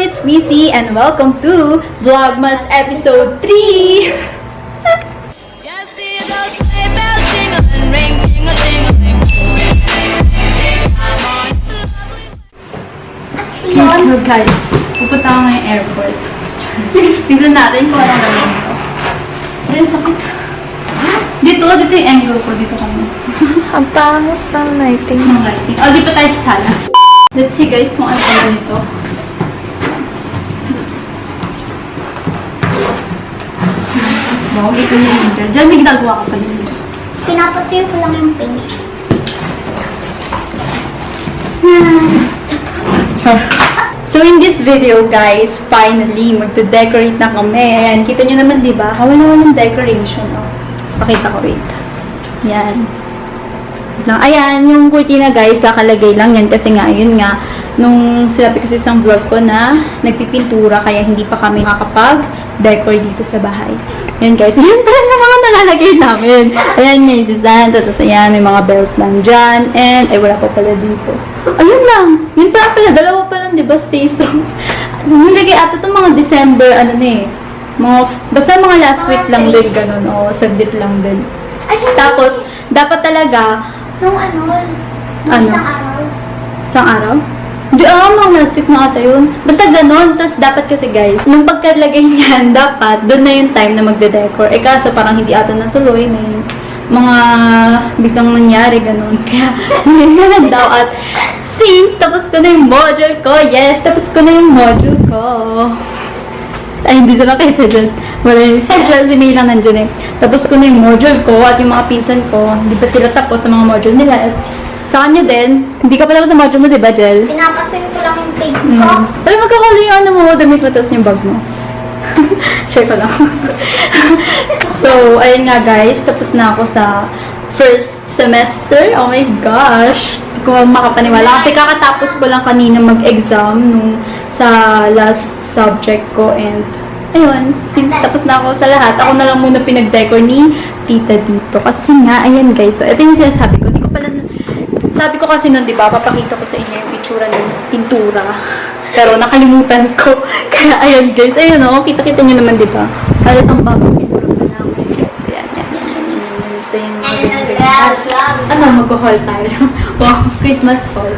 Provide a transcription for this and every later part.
everyone, it's BC and welcome to Vlogmas episode 3! Just see those sleigh bells jingling, ring, ting-a-ting-a-ling. I'm on to lovely. So guys, pupunta ako ngayong airport. Tignan natin kung anong gawin ito. Ay, sakit. Dito yung angle ko. Dito kami. Ang pangit ng lighting. Ang lighting. Oh, dito tayo sa sala. Let's see guys kung ano gawin ito. Wow, ito na yun dyan. Diyan may ginagawa ka pa yun. Pinapatuyo ko lang yung pink. So in this video guys, finally magde-decorate na kami. Ayan, kita nyo naman diba? Kawalan ng decoration. Oh. Pakita ko, wait. Yan. Ayan, yung kurtina guys, kakalagay lang yan kasi nga, yun nga, nung sinabi ko sa isang vlog ko na nagpipintura kaya hindi pa kami makakapag-decor dito sa bahay. Yan guys, yun pala yung mga nalalagay namin. Ayan nga yung si Santa, tapos ayan, may mga bells lang dyan, and ay wala pa pala dito. Ayun lang, yun pala, dalawa pa lang, diba, stay strong. Nilagay ata itong mga December, ano na eh, basta mga last week lang din, ganun, o saglit lang din. Tapos, dapat talaga, Nung ano? Isang araw. isang araw? Hindi, mga last week na ata yun. Basta ganon, tas dapat kasi guys, nung pagkalagay niyan, dapat, doon na yung time na magde-decor. Eh kaso parang hindi ata natuloy, may mga biglang nangyari, ganon. Kaya, hindi daw at since tapos ko na yung module ko, yes, tapos ko na yung module ko. Ay, hindi sila nakita dyan. Wala yung si May lang nandyan eh. Tapos ko na yung module ko at yung mga pinsan ko, hindi pa sila tapos sa mga module nila. At sa kanya din, hindi ka pa tapos sa module mo, di ba, Jel? Pinapatuyo ko lang yung pink ko. Alam, magkakali yung ano mo, damit mo, tapos yung bag mo. Share ko lang. So, ayun nga guys, tapos na ako sa first semester. Oh my gosh! Hindi ko makapaniwala. Kasi kakatapos ko lang kanina mag-exam nung sa last subject ko. And, ayun, since tapos na ako sa lahat, ako na lang muna pinag-decor ni tita dito. Kasi nga, ayan guys. So, ito yung sinasabi ko. Hindi ko pala, sabi ko kasi nun, di ba, papakita ko sa inyo yung itsura ng pintura. Pero nakalimutan ko. Kaya, ayan guys. Ayun o, kita-kita nyo naman, di ba? Halit ang bagong pintura pa namin guys. Ayan, yan. Basta yung ano, mag-haul tayo. Wow, Christmas haul.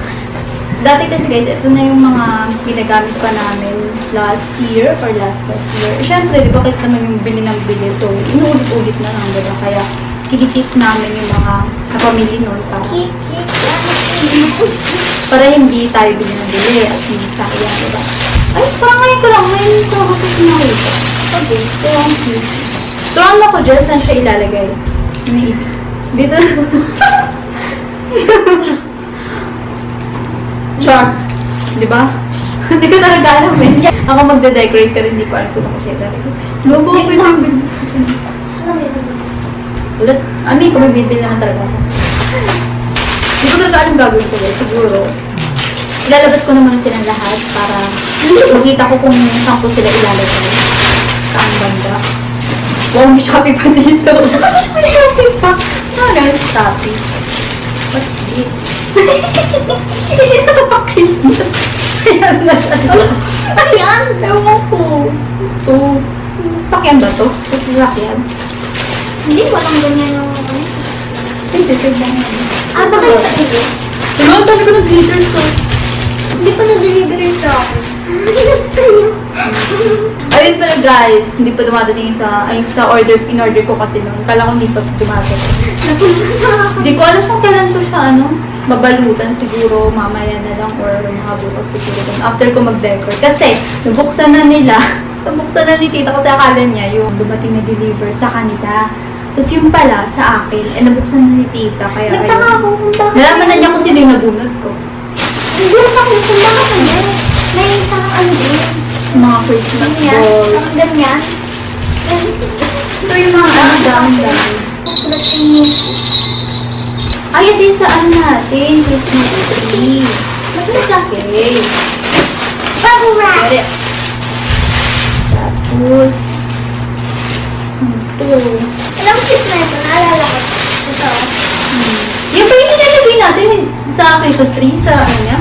Dati kasi guys, ito na yung mga ginagamit pa namin last year or last year. Siyempre, di ba kasi naman yung bili ng bili. So, inuulit-ulit na lang, diba? Kaya, kinikip namin yung mga kapamilya nun para hindi tayo bili ng bili at hindi sayang, diba? Ay, parang ngayon ko lang ako nakita. Okay, thank you. Tuwan mo ko dyan, saan siya ilalagay? Iniisip. Dito. Char. Di ba? Hindi ko talaga alam eh. Ako magde-decorate pero hindi ko alam kung saan ko siya ilalagay. Lobo, pwede yung bilhin. Ulit, kung may bilhin naman talaga ako. Hindi ko talaga alam gagawin ko guys. Siguro, ilalabas ko naman silang lahat para makita ko kung saan ko sila ilalagay. Saan banda. Wow, may Shopee pa dito. May Shopee pa. Guys, Shopee. What's this? Ito pa Christmas. Ayan na siya. Ayan! Ewan ko. Ito. Sakyan ba to? Ito sakyan. Hindi, walang ganyan yung ano. Ay, dito lang. Bakit sa iyo? Ano? Talaga ng glitters so. Hindi pa na-delivery sa akin. Gusto niyo. Ayun pala guys, hindi pa dumadating sa order, in-order ko kasi noon. Kala ko hindi pa dumadating. Napunta sa akin. Hindi ko alam kung kailan to siya, babalutan siguro, mamaya na lang or mga bukas siguro. After ko mag-decor. Kasi, nabuksan na ni tita kasi akala niya yung dumating na deliver sa kanila. Tapos yung pala, sa akin, nabuksan na ni tita. Kaya Nagtaka ako kung bakit. nalaman na niya kung sino yung nabunod ko. Hindi ako kung bakit na din. May parang ano din. Mga Christmas Ganyan. balls. Parang ganyan. Ito yung mga down. Sulat yung Ay, ito yung saan natin, Christmas tree. Okay. bubble wrap. Ere. Tapos, saan ito? Alam mo na ito, naalala ko. Ito. Yung pa yung nilalagay natin sa Christmas tree, sa ano niya?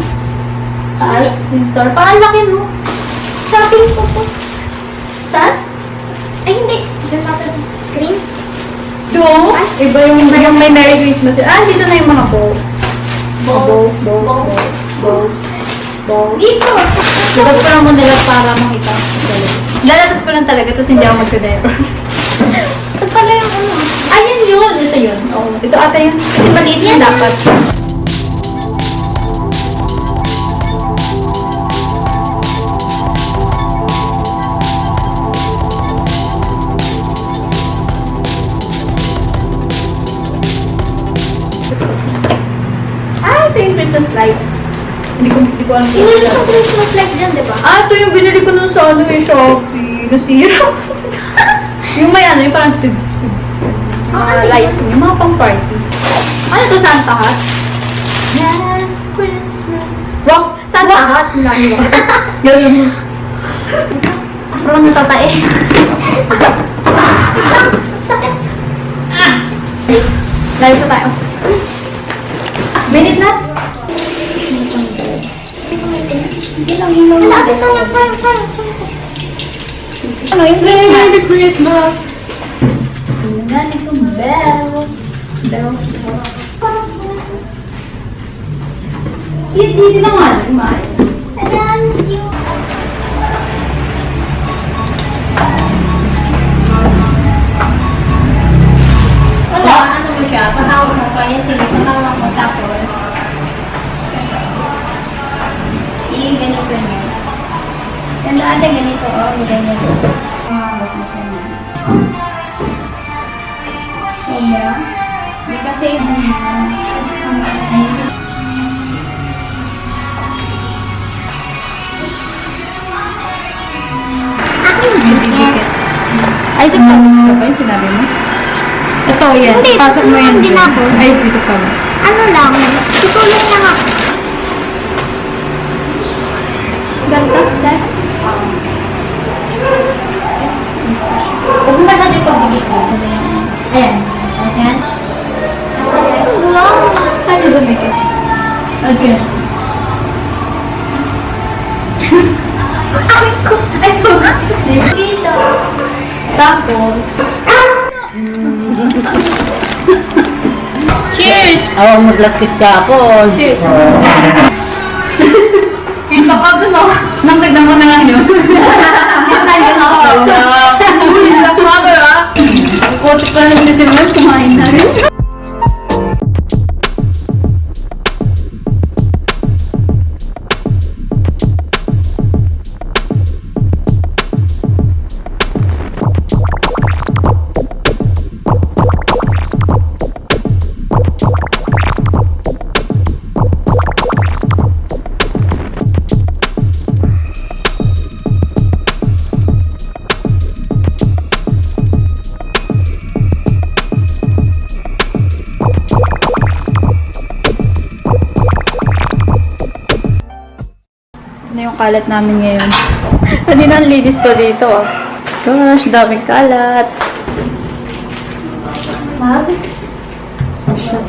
Taas, yung star. Parang laki, no? Shopping po po. Saan? Ay, hindi. Diyan pa sa screen. Doon? Iba yung may Merry Christmas. Ah, dito na yung mga balls. Balls. Balls. Dito. Labas ko lang muna lang para makita. Lalabas ko lang talaga, tapos hindi ako magka-diaper. Ito pala yung ano. Ayun yun! Ito yun. Oo. Ito ata yun. Kasi maliit yan dapat. Ah, ito yung Christmas light. Hindi ko alam kung Yung sa Christmas light dyan, di ba? Ah, ito yung binili ko nun sa ano yung Shopee. Nasira. Yung may ano, yung parang tugs. Yung mga lights, yung mga pang party. Ano to, Santa Hat? Last Christmas. Wow! Santa Hat! Lagi ba? Gawin mo. Parang natatae. Sakit. Lights na tayo. Minute na? Hindi lang yung mga. Sayang. Ano yung Christmas? Merry Christmas! Ang galing kong bells. Bells. Parang sulat. Hindi na nga. Kumain. Ayan, yung... Wala. Ano mo siya? Pahawak mo pa yan. Sige, pahawak mo. Tapos. Ganito niya. Ganda ate ganito. Oh, ganyan. Basta niya. Sobra. Hindi kasi ay, sa promise ka ba yung sinabi mo? Ito, yan. Hindi, Pasok mo yan. hindi dyan. na ako. Ay, dito pala. Ano lang, tutulong lang ako. Ganda, dahil. Huwag mo masyado yung pagbigit mo. Ayan. Ayan. Wow! Saan yung dumikit? Okay. Ay, so, dito. Tapos, cheers! Awang maglakit ka po. Cheers! Kita ka doon ako. Nangregdan mo na lang yun. Kita yun ako. Sa camera. Kote pa lang si Simon, kumain na rin. Ano yung kalat namin ngayon? Hindi na linis pa dito. Oh. Gosh, daming kalat. Mag? Shit.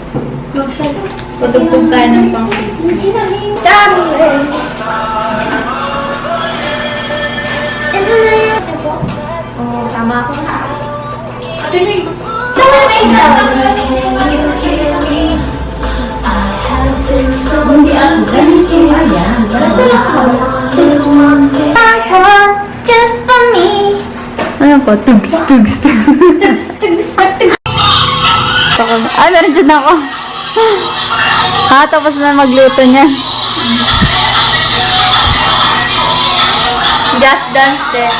Mag-shadow. Tutugtog tayo ng pang Christmas. Dami eh. Ito na yan. Oh, tama ako na. Ate, may... Tama na Hindi ako. Ganun siya yan. just for me. Ano po? Tugs. Ah, meron dyan ako. Ha, tapos na magluto niya. Just dance din.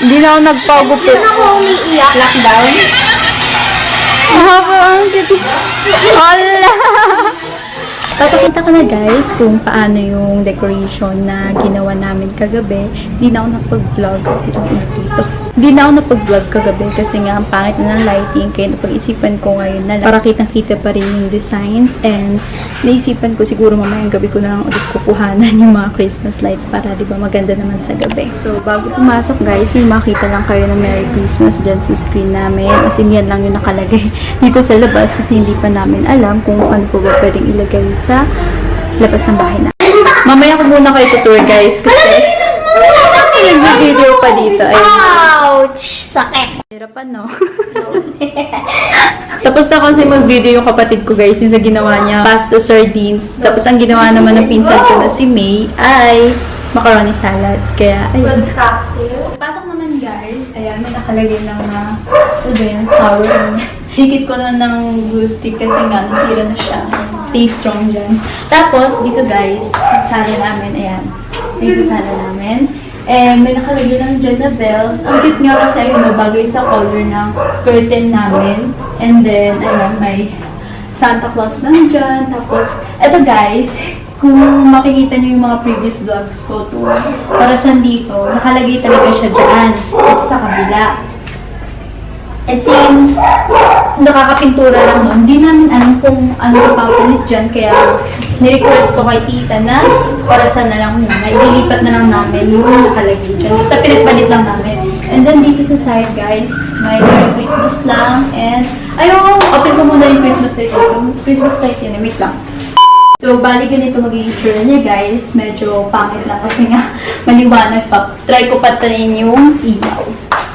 Hindi na ako nagpagupit. Hindi na ako umiiyak. Lockdown? Mahaba ang titi. Hala! Papakita ko na guys kung paano yung decoration na ginawa namin kagabi. Hindi na ako napag-vlog. Hindi na ako napag-vlog kagabi kasi nga ang pangit na ng lighting. Kaya napag-isipan ko ngayon na lang para kitang-kita pa rin yung designs. And naisipan ko siguro mamayang gabi ko na lang ulit kukuhanan yung mga Christmas lights para di ba maganda naman sa gabi. So bago pumasok guys, may makita lang kayo ng Merry Christmas dyan sa screen namin. As in yan lang yung nakalagay dito sa labas kasi hindi pa namin alam kung ano pa ba pwedeng ilagay sa labas ng bahay na. Mamaya ko muna kayo tutur guys kasi pa dito. Ayun. Ouch! Sakit! Hirapan, no? Tapos na kasi mag-video yung kapatid ko, guys, yung sa ginawa niya, pasta sardines. Tapos ang ginawa naman ng pinsan ko na si May ay macaroni salad. Kaya, ayun. Pagpasok naman, guys, ayan, may nakalagay ng sour. Dikit ko na ng glue stick kasi nga, nasira na siya. Stay strong dyan. Tapos, dito, guys, sasala namin, ayan. Yung sasala namin. And may nakalagay lang dyan na bells. Ang cute nga kasi ayun, bagay sa color ng curtain namin. And then, ayun, may Santa Claus lang dyan. Tapos, eto guys, kung makikita niyo yung mga previous vlogs ko to, para sa dito, nakalagay talaga siya dyan. At sa kabila. Eh since nakakapintura lang noon, hindi namin alam kung ano papalit dyan. Kaya ni-request ko kay tita na orasan na lang muna. Ililipat na lang namin yung nakalagay dyan. Basta pinagpalit lang namin. And then dito sa side guys, may Merry Christmas lang. And ayun, open ko muna yung Christmas light. Christmas light yan, wait lang. So, bali ganito magiging itsura niya guys. Medyo pangit lang kasi nga maliwanag pa. Try ko patayin yung ilaw.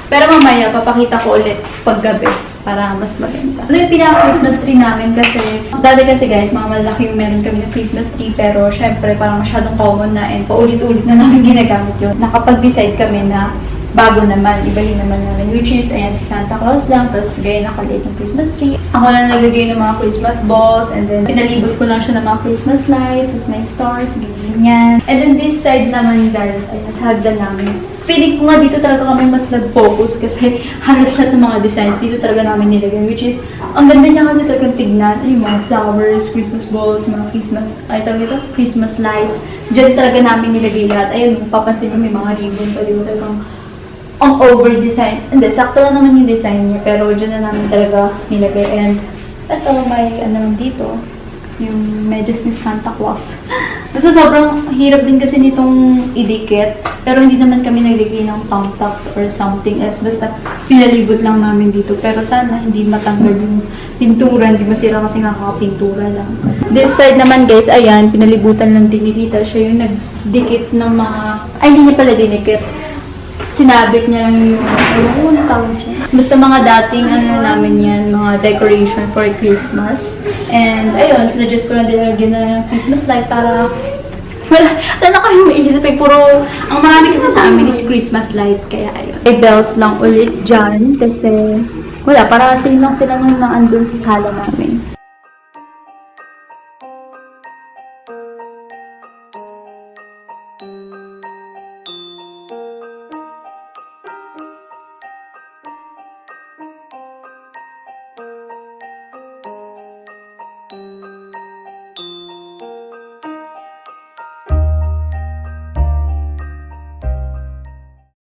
Pero mamaya, papakita ko ulit paggabi para mas maganda. Ano yung pinaka-Christmas tree namin kasi, dati kasi guys, mga malaki yung meron kami ng Christmas tree pero syempre parang masyadong common na and paulit-ulit na namin ginagamit yun. Nakapag-decide kami na bago naman, ibahin naman namin. Which is, ayan, si Santa Claus lang, tapos gaya nakaliit yung Christmas tree. Ako lang naglagay ng mga Christmas balls, and then pinalibot ko lang siya ng mga Christmas lights, tapos may stars, ganyan. And then this side naman guys, ayan, sa hagdan namin. Feeling ko nga dito talaga kami mas nag-focus kasi halos lahat ng mga designs dito talaga namin nilagay. Which is, ang ganda niya kasi talagang tignan. Ay, yung mga flowers, Christmas balls, mga Christmas, Christmas lights. Diyan talaga namin nilagay lahat. Ayun, papansin nyo may mga ribbon pa dito talagang ang over-design. Hindi, sakto lang naman yung design niya. Pero dyan na namin talaga nilagay. And ito, may ano dito. Yung medyas ni Santa Claus. Basta sobrang hirap din kasi nitong idikit. Pero hindi naman kami naglagay ng thumbtacks or something else. Basta pinalibot lang namin dito. Pero sana hindi matanggal yung pintura. Hindi masira kasi nakakapintura lang. This side naman guys, ayan, pinalibutan lang din ni Tita. Siya yung nagdikit ng mga... Ay, hindi niya pala dinikit. Sinabit niya lang yung... Ano tawag siya? Basta mga dating ano na namin yan, mga decoration for Christmas. And ayun, sinadjust ko lang din lagyan na ng Christmas light para... Wala kami maiisip eh. Puro... Ang marami kasi sa amin is Christmas light. Kaya ayun. May bells lang ulit dyan kasi... Wala, para same lang sila nung naandun sa sala namin.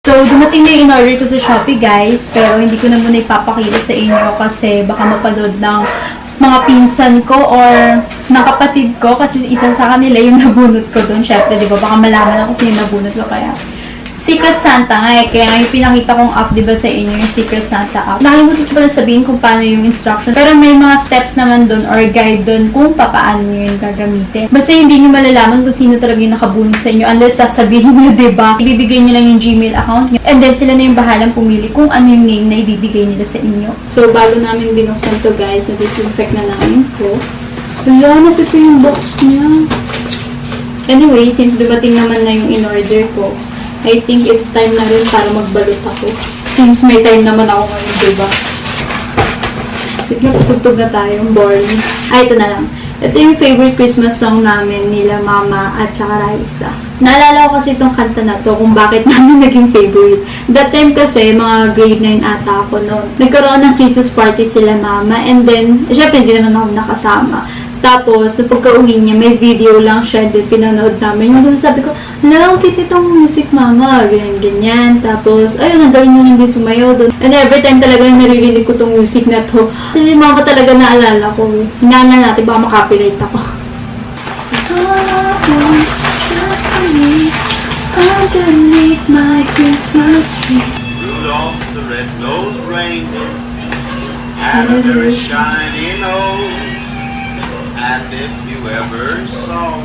So, dumating na yung in-order ko sa Shopee, guys. Pero hindi ko na muna ipapakita sa inyo kasi baka mapanood ng mga pinsan ko or ng kapatid ko kasi isa sa kanila yung nabunot ko doon. Syempre, di ba? Baka malaman ako sino nabunot ko kaya. Secret Santa nga eh. Kaya yung pinakita kong app, di ba sa inyo, yung Secret Santa app. Nakalimutan ko pala sabihin kung paano yung instruction. Pero may mga steps naman doon or guide doon kung paano nyo yung gagamitin. Basta hindi nyo malalaman kung sino talaga yung nakabunot sa inyo unless sasabihin nyo, di ba? Ibibigay nyo lang yung Gmail account nyo. And then sila na yung bahalang pumili kung ano yung name na ibibigay nila sa inyo. So, bago namin binuksan to guys, na-disinfect na namin ko. Wala, napito yung box niya. Anyway, since dumating naman na yung in-order ko, I think it's time na rin para magbalot ako. Since may time naman ako ngayon, diba? Bigla tutugtog na tayo, boring. Ay, ito na lang. Ito yung favorite Christmas song namin nila Mama at saka Raisa. Naalala ko kasi itong kanta na to kung bakit namin naging favorite. That time kasi, mga grade 9 ata ako noon. Nagkaroon ng Christmas party sila Mama and then, syempre hindi naman ako nakasama. Tapos, nung pagka-uwi niya, may video lang siya, din pinanood namin. Yung sabi ko, hala, cute itong music mama, ganyan. Tapos, ayun, ang galing nyo din sumayaw doon. And every time talaga yung naririnig ko itong music na to. Kasi yung mga talaga naalala ko. Hinala natin, baka makapiright ako. So, just me, underneath my Christmas tree. Rudolph the red-nosed reindeer had a very shiny nose. And if you ever saw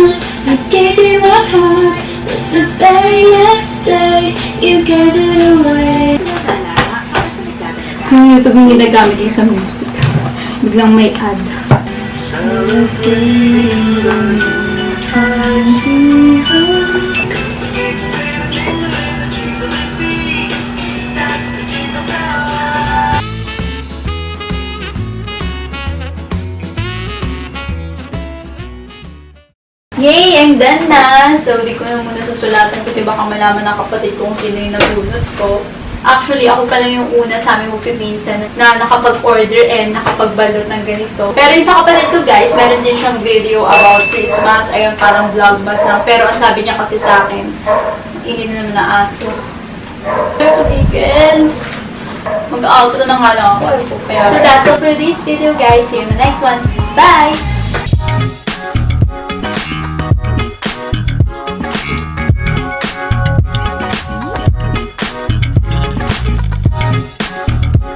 Christmas, I gave you my heart, but the very next day, you gave it away. Yung YouTube yung ginagamit mo sa music. Biglang may ad. Celebrate a new time season. Yay! I'm done na! So, di ko na muna susulatan kasi baka malaman ng kapatid ko kung sino yung nabunot ko. Actually, ako pa lang yung una sa amin magpipinsan na nakapag-order and nakapagbalot ng ganito. Pero yung sa kapatid ko, guys, meron din siyang video about Christmas. Ayun, parang vlogmas lang. Pero ang sabi niya kasi sa akin, ingin na naman na aso. Pero tumigil. Mag-outro na nga lang ako. So, that's all for this video, guys. See you in the next one. Bye!